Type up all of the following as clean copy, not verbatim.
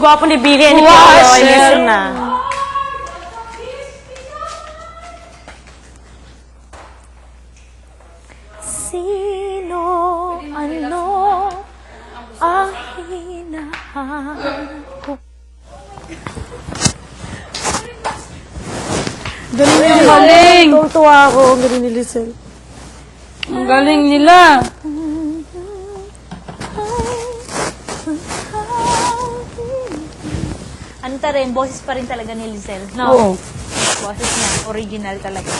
gwapo ni Billy and ni Paolo. Ay, listen na. Sino, ano, ang hinahanap? Ang galing! Tuwa ako. Ang galing ni Lizelle. Ang galing nila! Ano ta rin, boses pa rin talaga ni Lizelle. No? Oo. Boses niya, original talaga.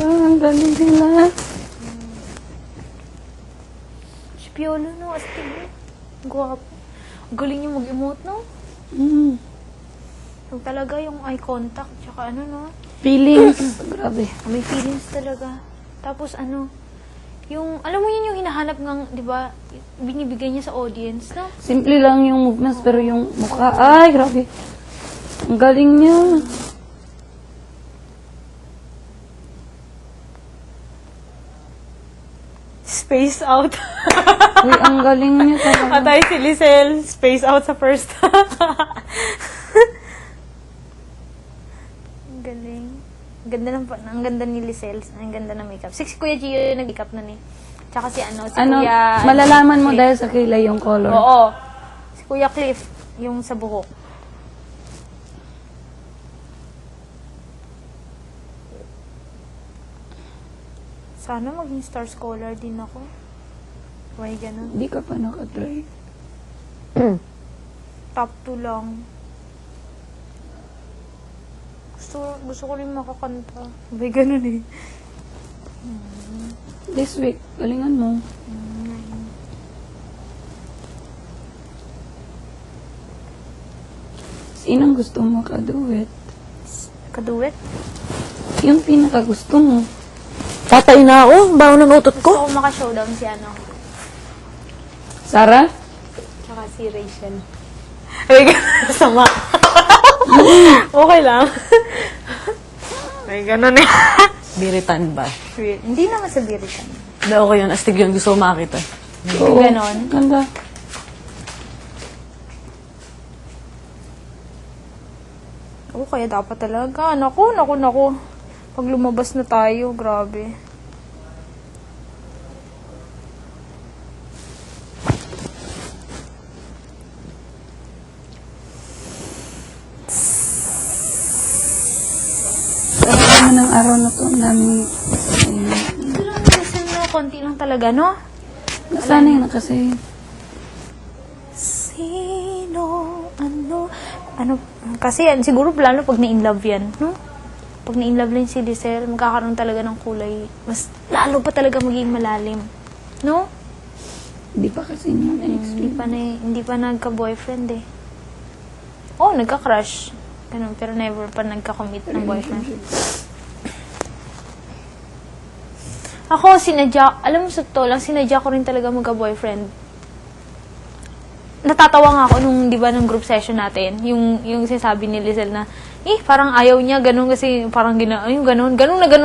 Ang galing nila. Si Piolo, no? Astig, no? Gwapo. Ang galing niya mag-emote, no? Mm. Yung talaga, yung eye contact, tsaka ano, no? Feelings. Grabe. May feelings talaga. Tapos ano, yung, alam mo yun yung hinahanap ng, di ba, binibigay niya sa audience, no? Simple lang yung movements, pero yung mukha, ay, grabe. Ang galing niya. Space out. Uy, ang galing niya talaga. Atay si Lizelle. Space out sa first. Ang galing. Ang ganda ni Lizelle. Ang ganda ng makeup. Si Kuya Gio yung nag-makeup na ni. Tsaka si ano, si Ano, Kuya... malalaman mo dahil sa kilay yung color. Oo. Si Kuya Cliff, yung sa buhok. Sana maging star scholar din ako. Why ganun? Hindi ka pa nakatry. Top 2 lang. Gusto ko rin makakanta. Why ganun eh. This week, galingan mo. Sinong gusto mo kaduet? Kaduet? Yung pinaka gusto mo. Tatay na ako. Bago ng utot Gusto ko. ko maka-showdown si ano. Sarah? Tsaka si Rachel. Ay, sama. Okay lang. Ay, ganun eh. Biritan ba? Hindi naman sa biritan. Hindi, okay yun. Astig yun. Gusto ko makita. Oo. Ganon. Ganda. Oo, kaya dapat talaga. Naku. Pag lumabas na tayo, grabe. Ano ng araw na to, ang daming... Ito lang, listen na, konti lang talaga, no? Nasanay na kasi. Sino, ano, kasi yan, siguro lalo pag na-inlove yan, no? Pag na-inlove lang si Lizelle, magkakaroon talaga ng kulay. Mas lalo pa talaga magiging malalim. No? Hindi pa kasi niya na-experience. Hindi pa nagka-boyfriend eh. Oh, nagka-crush. Ganun, pero never pa nagka-commit ng boyfriend. Ako, alam mo sa totoo lang, sinadya ko rin talaga magka-boyfriend. Natatawa nga ako nung, di ba, nung group session natin, yung sinasabi ni Lizelle na, parang ayaw niya, ganun kasi, parang yung ganun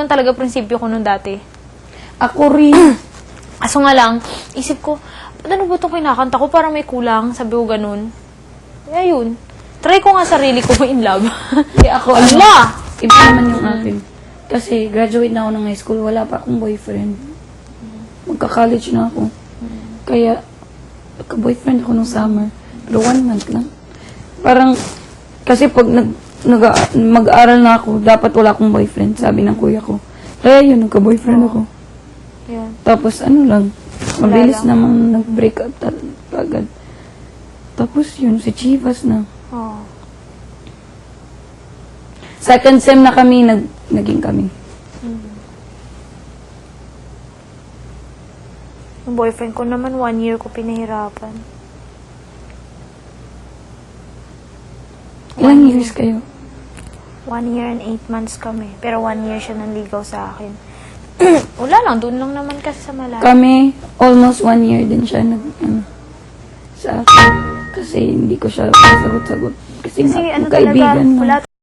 talaga prinsipyo ko nung dati. Ako rin. Aso nga lang, isip ko, ano ba itong kinakanta ko? Parang may kulang, sabi ko ganun. Ayun. Try ko nga sarili ko in love. Hindi ako, Ala! iba naman yung akin. Kasi graduate na ako ng high school, wala pa akong boyfriend. Magka-college na ako. Kaya, nagka-boyfriend ako nung summer. Pero 1 month lang. Parang, kasi pag mag-aaral na ako, dapat wala akong boyfriend, sabi ng kuya ko. Kaya yun, nagka-boyfriend ako. Yan. Tapos ano lang, mabilis lang. namang nag-break up agad. Tapos yun, si Chivas na. Oh. Second sem na kami, naging kami. Yung boyfriend ko naman, 1 year ko pinahirapan. Ilang years kayo? 1 year and 8 months kami. Pero 1 year siya nanligaw sa akin. Wala lang, doon lang naman kasi sa malayo. Kami, almost 1 year din siya sa akin. Kasi hindi ko siya sagot-sagot. Kasi Kasi nga, ano talaga, magkaibigan lang. wala